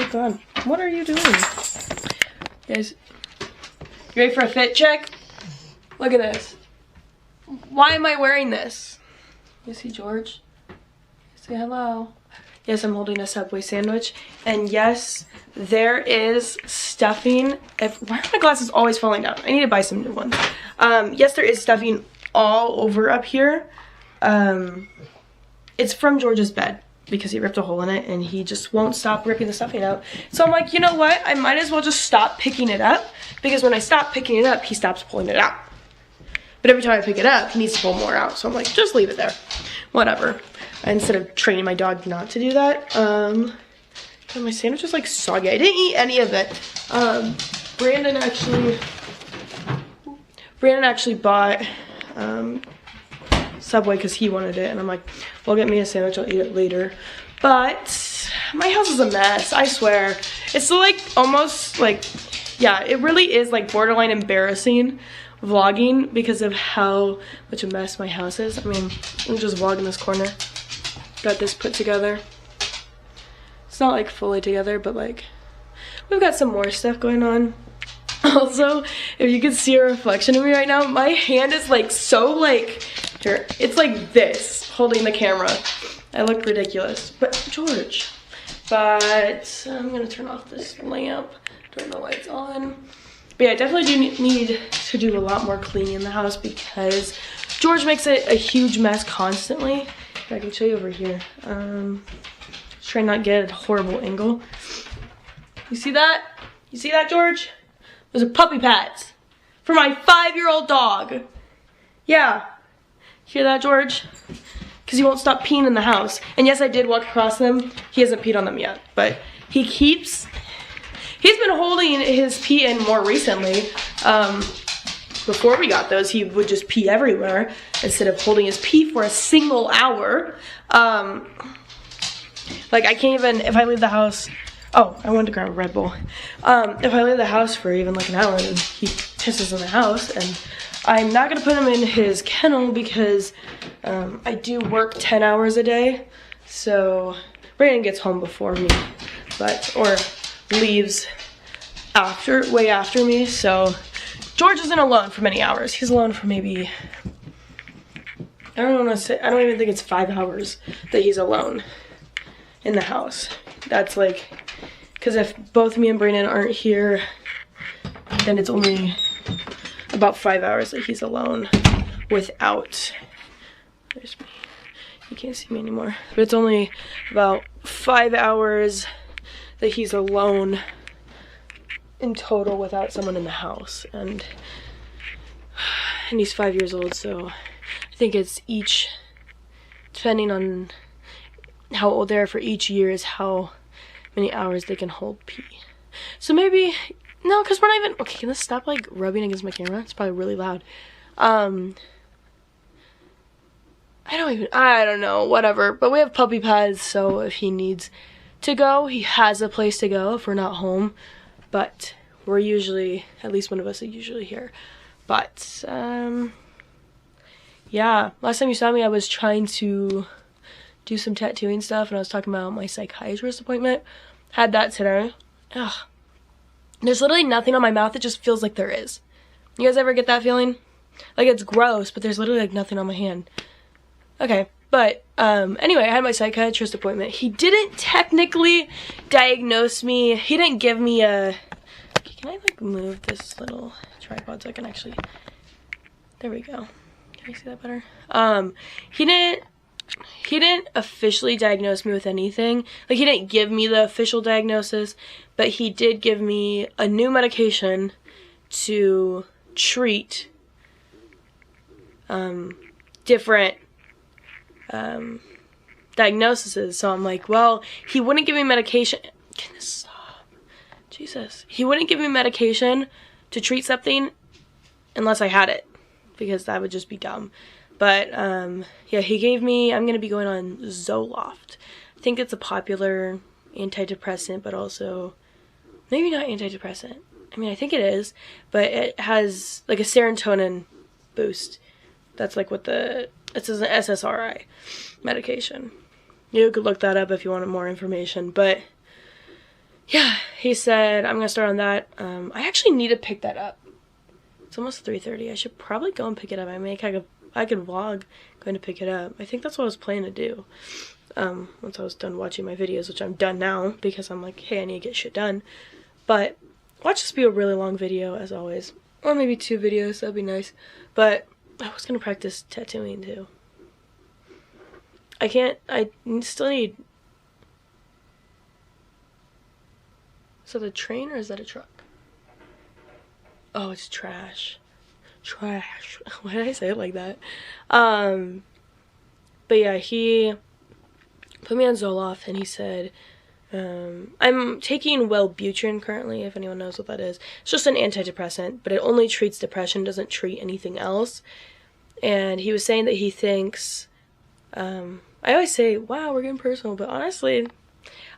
god. What are you doing? Guys, you ready for a fit check? Look at this. Why am I wearing this? You see George? Say hello. Yes, I'm holding a Subway sandwich. And yes, there is stuffing. Why are my glasses always falling down? I need to buy some new ones. Yes, there is stuffing all over up here. It's from George's bed because he ripped a hole in it and he just won't stop ripping the stuffing out. So I'm like, you know what? I might as well just stop picking it up because when I stop picking it up, he stops pulling it out. But every time I pick it up, he needs to pull more out. So I'm like, just leave it there. Whatever. Instead of training my dog not to do that. God, my sandwich is like soggy. I didn't eat any of it. Brandon actually bought Subway because he wanted it. And I'm like, well, get me a sandwich. I'll eat it later. But my house is a mess. I swear. It's like almost like, yeah, it really is like borderline embarrassing vlogging because of how much a mess my house is. I mean, I'm just vlogging this corner. Got this put together. It's not like fully together, but like we've got some more stuff going on. Also, if you could see a reflection of me right now, my hand is like so like, here, it's like this, holding the camera. I look ridiculous, but George. But I'm gonna turn off this lamp. Don't know why it's on. But yeah, I definitely do need to do a lot more cleaning in the house because George makes it a huge mess constantly. I can show you over here. Just try not to get a horrible angle. You see that? You see that, George? Those are puppy pads for my 5-year-old dog. Yeah. Hear that, George? Because he won't stop peeing in the house. And yes, I did walk across them. He hasn't peed on them yet, but he's been holding his pee in more recently. Before we got those, he would just pee everywhere instead of holding his pee for a single hour. Like I can't even, if I leave the house, oh, I wanted to grab a Red Bull. If I leave the house for even like an hour and he pisses in the house, and I'm not gonna put him in his kennel because I do work 10 hours a day. So Brandon gets home before me, or leaves way after me, so George isn't alone for many hours. He's alone for maybe, I don't even think it's 5 hours that he's alone in the house. That's like, because if both me and Brandon aren't here, then it's only about 5 hours that he's alone without, there's me, you can't see me anymore, but it's only about 5 hours that he's alone in total without someone in the house. And he's 5 years old, so I think it's each, depending on how old they are for each year, is how many hours they can hold pee. So maybe, no, because we're not even, okay, can this stop like rubbing against my camera? It's probably really loud. I don't know, whatever. But we have puppy pads, so if he needs to go, he has a place to go if we're not home. But we're usually, at least one of us is usually here. But yeah, last time you saw me I was trying to do some tattooing stuff and I was talking about my psychiatrist appointment. Had that today. Ugh. There's literally nothing on my mouth. It just feels like there is. You guys ever get that feeling? Like it's gross, but there's literally like nothing on my hand. Okay. But anyway, I had my psychiatrist appointment. He didn't technically diagnose me. He didn't give me a, okay, can I like move this little tripod so I can actually, there we go. Can you see that better? He didn't officially diagnose me with anything. Like he didn't give me the official diagnosis, but he did give me a new medication to treat different diagnoses. So I'm like, well, he wouldn't give me medication. Can this stop? Jesus. He wouldn't give me medication to treat something unless I had it, because that would just be dumb. But yeah, he gave me, I'm going to be going on Zoloft. I think it's a popular antidepressant, but also maybe not antidepressant. I mean, I think it is, but it has like a serotonin boost. That's like what it says, an SSRI medication. You could look that up if you wanted more information. But yeah, he said I'm gonna start on that. I actually need to pick that up. It's almost 3:30. I should probably go and pick it up. I could vlog going to pick it up. I think that's what I was planning to do. Once I was done watching my videos, which I'm done now because I'm like, hey, I need to get shit done. But watch this be a really long video as always, or maybe 2 videos. That'd be nice. But I was gonna practice tattooing too. I still need. Is that a train or is that a truck? Oh, it's trash. Trash. Why did I say it like that? But yeah, he put me on Zoloft and he said, I'm taking Wellbutrin currently, if anyone knows what that is. It's just an antidepressant, but it only treats depression, doesn't treat anything else. And he was saying that he thinks, I always say, wow, we're getting personal, but honestly,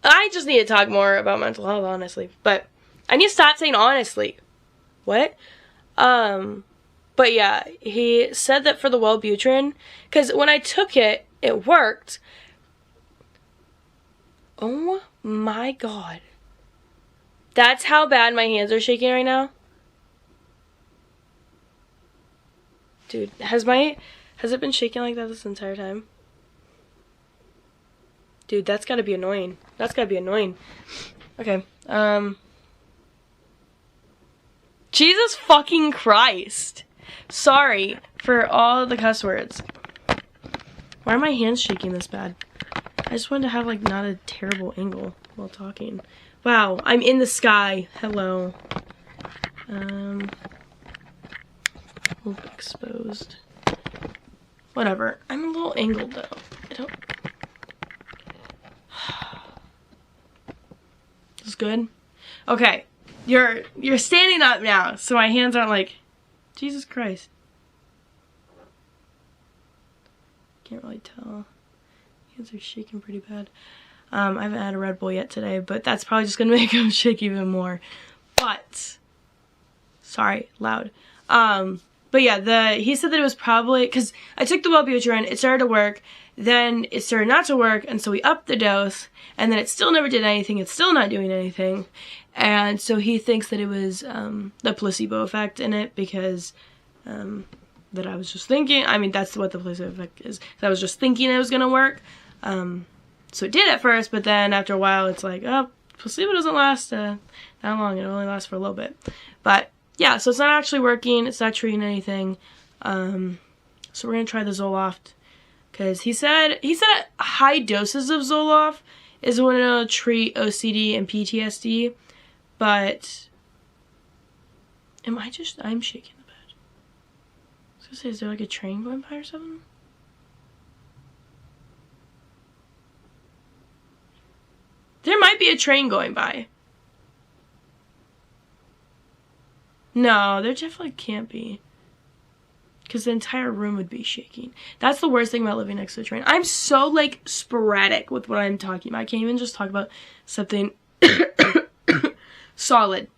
I just need to talk more about mental health, honestly. But I need to stop saying honestly. What? But yeah, he said that for the Wellbutrin, because when I took it, it worked. Oh my god. That's how bad my hands are shaking right now. Dude, has it been shaking like that this entire time? Dude, that's gotta be annoying. That's gotta be annoying. Okay, Jesus fucking Christ. Sorry for all the cuss words. Why are my hands shaking this bad? I just wanted to have, like, not a terrible angle while talking. Wow, I'm in the sky. Hello. Exposed. Whatever. I'm a little angled, though. I don't... This is good? Okay. You're standing up now, so my hands aren't like... Jesus Christ. Can't really tell. Hands are shaking pretty bad. I haven't had a Red Bull yet today, but that's probably just gonna make them shake even more. But... Sorry, loud. But yeah, he said that it was probably... Because I took the Wellbutrin, it started to work, then it started not to work, and so we upped the dose, and then it still never did anything, it's still not doing anything. And so he thinks that it was the placebo effect in it, because that I was just thinking, I mean, that's what the placebo effect is. So I was just thinking it was going to work. So it did at first, but then after a while it's like, oh, placebo doesn't last that long, it only lasts for a little bit. But yeah, so it's not actually working, it's not treating anything. So we're going to try the Zoloft, because he said high doses of Zoloft is when it'll treat OCD and PTSD. But I'm shaking the bed. I was gonna say, is there like a train going by or something? There might be a train going by. No, there definitely can't be. Because the entire room would be shaking. That's the worst thing about living next to a train. I'm so, like, sporadic with what I'm talking about. I can't even just talk about something solid.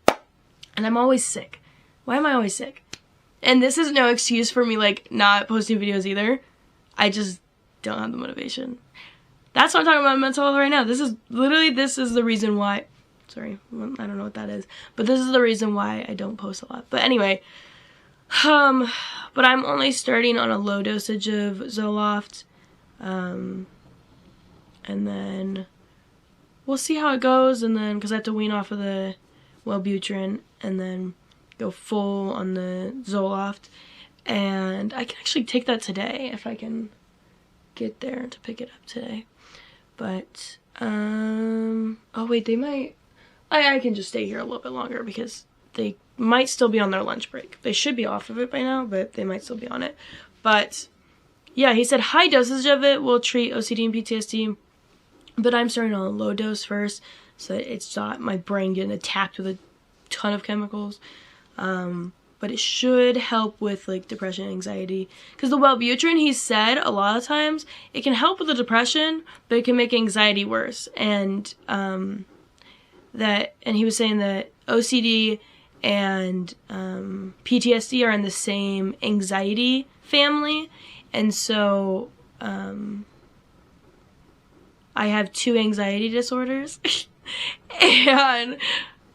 And I'm always sick. Why am I always sick? And this is no excuse for me, like, not posting videos either. I just don't have the motivation. That's what I'm talking about mental health right now. This is the reason why... Sorry, I don't know what that is. But this is the reason why I don't post a lot. But anyway... but I'm only starting on a low dosage of Zoloft, and then we'll see how it goes, and then, because I have to wean off of the Wellbutrin, and then go full on the Zoloft, and I can actually take that today, if I can get there to pick it up today, but, oh wait, they might, I can just stay here a little bit longer, because they might still be on their lunch break. They should be off of it by now, but they might still be on it. But yeah, he said high dosage of it will treat OCD and PTSD, but I'm starting on a low dose first, so it's not my brain getting attacked with a ton of chemicals. But it should help with like depression and anxiety. Because the Wellbutrin, he said a lot of times, it can help with the depression, but it can make anxiety worse. And he was saying that OCD and PTSD are in the same anxiety family, and so I have 2 anxiety disorders. And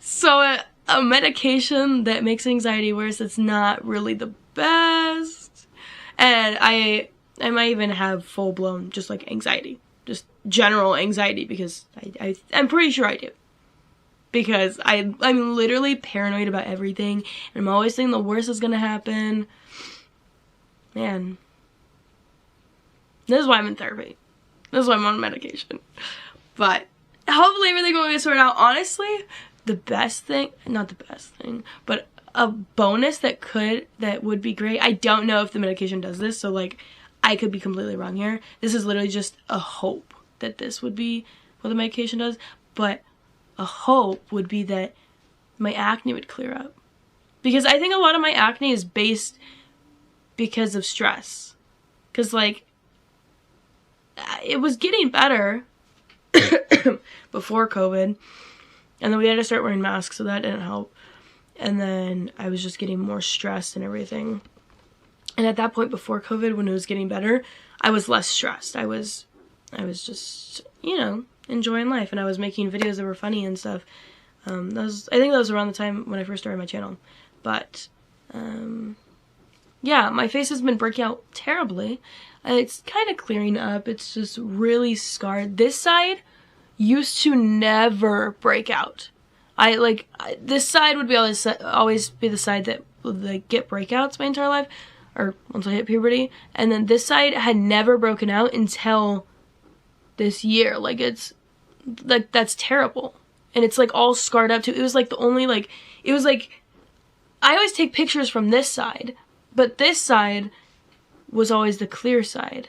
so a medication that makes anxiety worse, it's not really the best. And I might even have full-blown just like anxiety, just general anxiety, because I'm pretty sure I do. Because I'm literally paranoid about everything, and I'm always thinking the worst is gonna happen. Man, this is why I'm in therapy. This is why I'm on medication. But hopefully everything will get sorted out. Honestly, the best thing, not the best thing, but a bonus that would be great. I don't know if the medication does this, so like I could be completely wrong here. This is literally just a hope that this would be what the medication does, but a hope would be that my acne would clear up. Because I think a lot of my acne is based because of stress. Because like, it was getting better before COVID, and then we had to start wearing masks, so that didn't help. And then I was just getting more stressed and everything. And at that point before COVID, when it was getting better, I was less stressed. I was just, you know, enjoying life, and I was making videos that were funny and stuff. I think that was around the time when I first started my channel. But yeah, my face has been breaking out terribly. It's kind of clearing up. It's just really scarred. This side used to never break out. This side would be always be the side that would like get breakouts my entire life, or once I hit puberty. And then this side had never broken out until this year. Like, it's like, that's terrible. And it's like all scarred up too. It was like the only like, it was like, I always take pictures from this side, but this side was always the clear side.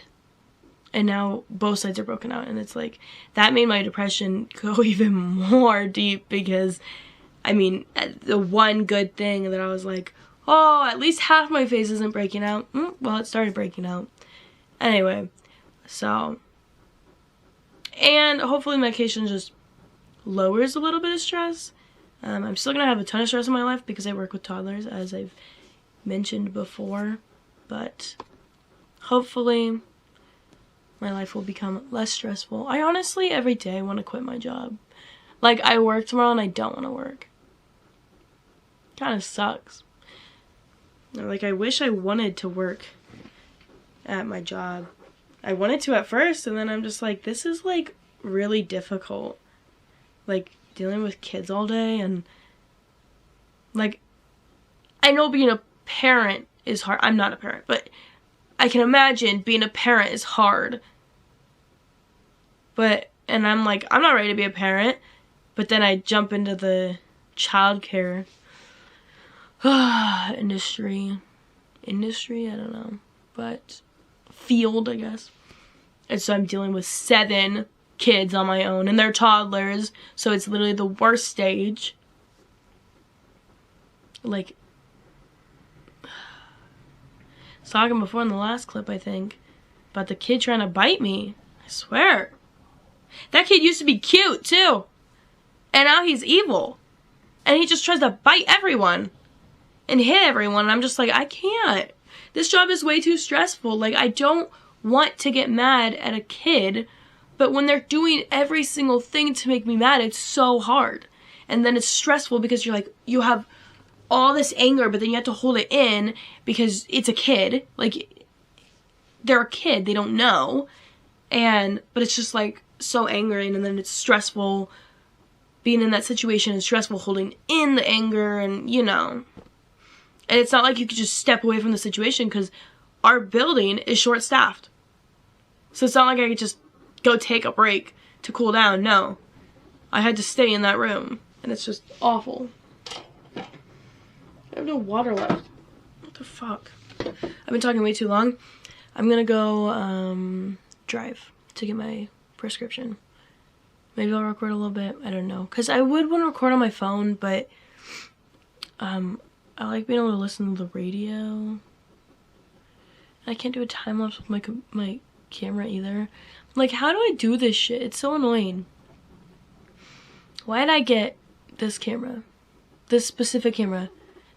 And now both sides are broken out, and it's like, that made my depression go even more deep, because, I mean, the one good thing that I was like, oh, at least half my face isn't breaking out. Well, it started breaking out. Anyway, so, and hopefully medication just lowers a little bit of stress. I'm still gonna have a ton of stress in my life because I work with toddlers, as I've mentioned before, but hopefully my life will become less stressful. I honestly, every day, want to quit my job. Like, I work tomorrow and I don't want to work. Kind of sucks. Like, I wish I wanted to work at my job. I wanted to at first, and then I'm just like, this is, like, really difficult. Like, dealing with kids all day, and, like, I know being a parent is hard. I'm not a parent, but I can imagine being a parent is hard. And I'm like, I'm not ready to be a parent, but then I jump into the childcare industry, I don't know, but field, I guess. And so I'm dealing with 7 kids on my own, and they're toddlers, so it's literally the worst stage. Like, I was talking before in the last clip, I think, about the kid trying to bite me. I swear. That kid used to be cute, too. And now he's evil. And he just tries to bite everyone and hit everyone. And I'm just like, I can't. This job is way too stressful. Like, I don't want to get mad at a kid, but when they're doing every single thing to make me mad, it's so hard. And then it's stressful because you're like, you have all this anger, but then you have to hold it in because it's a kid. Like, they're a kid, they don't know. But it's just like so angering, and then it's stressful being in that situation, is stressful holding in the anger, and you know. And it's not like you could just step away from the situation because our building is short-staffed. So it's not like I could just go take a break to cool down. No. I had to stay in that room, and it's just awful. I have no water left. What the fuck? I've been talking way too long. I'm gonna go drive to get my prescription. Maybe I'll record a little bit. I don't know. Because I would want to record on my phone, but I like being able to listen to the radio. I can't do a time-lapse with my camera either. Like, how do I do this shit? It's so annoying. Why did I get this camera? This specific camera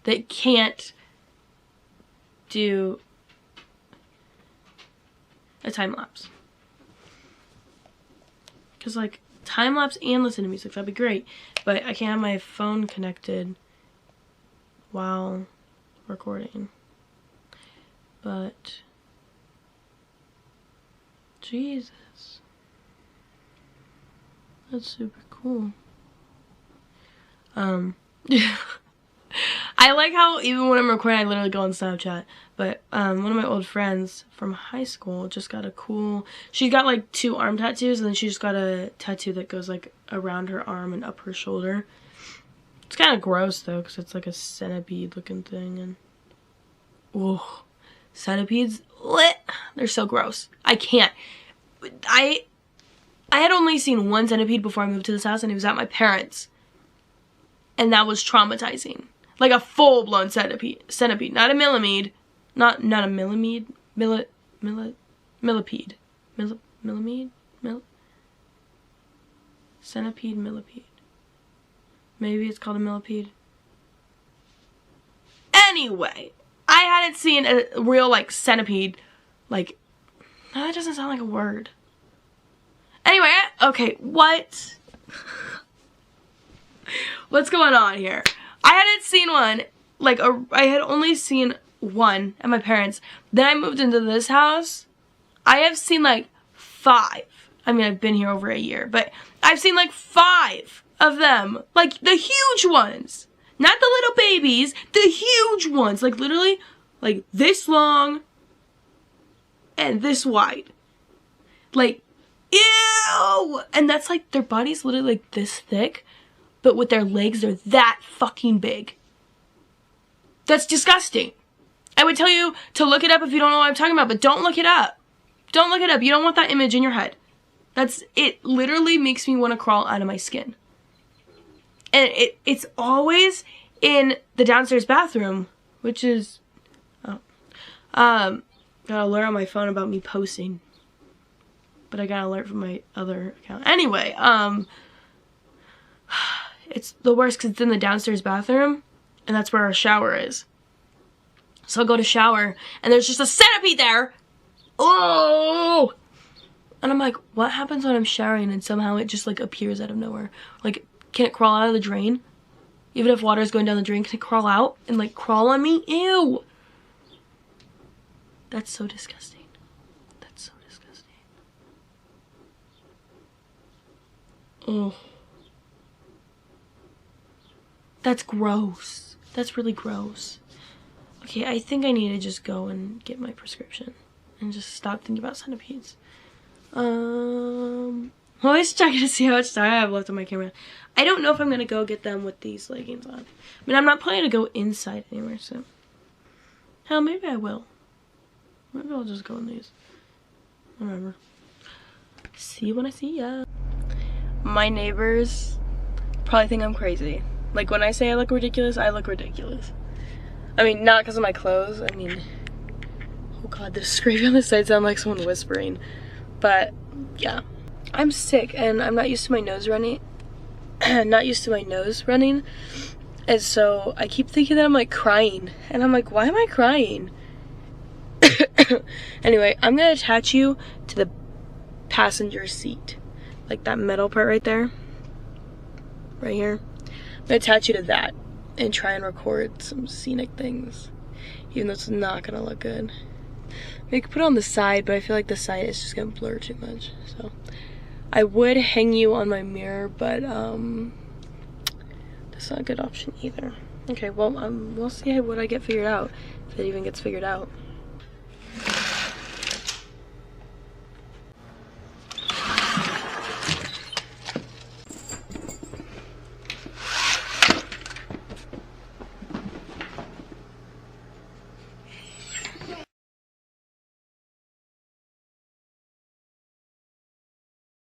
that can't do a time-lapse? Because, like, time lapse and listen to music. That'd be great. But I can't have my phone connected while recording. But Jesus, that's super cool. I like how even when I'm recording, I literally go on Snapchat. But one of my old friends from high school just got a cool... She got like 2 arm tattoos, and then she just got a tattoo that goes like around her arm and up her shoulder. It's kind of gross though, because it's like a centipede looking thing. And oh, centipedes, they're so gross. I can't. I had only seen 1 centipede before I moved to this house, and it was at my parents'. And that was traumatizing. Like a full-blown centipede. Not a millipede. Not a millipede. Millipede. Centipede, millipede. Maybe it's called a millipede. Anyway, I hadn't seen a real, like, centipede. Like, that doesn't sound like a word. Anyway, okay, what? What's going on here? I hadn't seen one, like, I had only seen 1 at my parents'. Then I moved into this house. I have seen, like, 5. I mean, I've been here over a year, but I've seen, like, 5 of them. Like, the huge ones. Not the little babies, the huge ones. Like, literally, like, this long and this wide. Like, ew! And that's, like, their body's literally, like, this thick. But with their legs, they're that fucking big. That's disgusting. I would tell you to look it up if you don't know what I'm talking about, but don't look it up. Don't look it up. You don't want that image in your head. It literally makes me want to crawl out of my skin. And it's always in the downstairs bathroom, which is, got an alert on my phone about me posting. But I got an alert from my other account. Anyway, it's the worst because it's in the downstairs bathroom, and that's where our shower is. So I'll go to shower, and there's just a centipede there. Oh! And I'm like, what happens when I'm showering and somehow it just, like, appears out of nowhere? Like, can it crawl out of the drain? Even if water is going down the drain, can it crawl out and, like, crawl on me? Ew! That's so disgusting. That's so disgusting. Oh. That's gross. That's really gross. Okay, I think I need to just go and get my prescription and just stop thinking about centipedes. I'm always checking to see how much time I have left on my camera. I don't know if I'm gonna go get them with these leggings on. I mean, I'm not planning to go inside anywhere, so. Hell, maybe I will. Maybe I'll just go in these. Whatever. See you when I see ya. My neighbors probably think I'm crazy. Like, when I say I look ridiculous, I look ridiculous. I mean, not because of my clothes. I mean, oh god, the scraping on the side sound like someone whispering. But, yeah. I'm sick, and I'm not used to my nose running. Not used to my nose running. And so, I keep thinking that I'm, like, crying. And I'm like, why am I crying? Anyway, I'm gonna attach you to the passenger seat. Like, that metal part right there. Right here. I'm gonna attach you to that and try and record some scenic things, even though it's not gonna look good. We could put it on the side, but I feel like the side is just gonna blur too much. So I would hang you on my mirror, but that's not a good option either. Okay, well, we'll see what I get figured out, if it even gets figured out.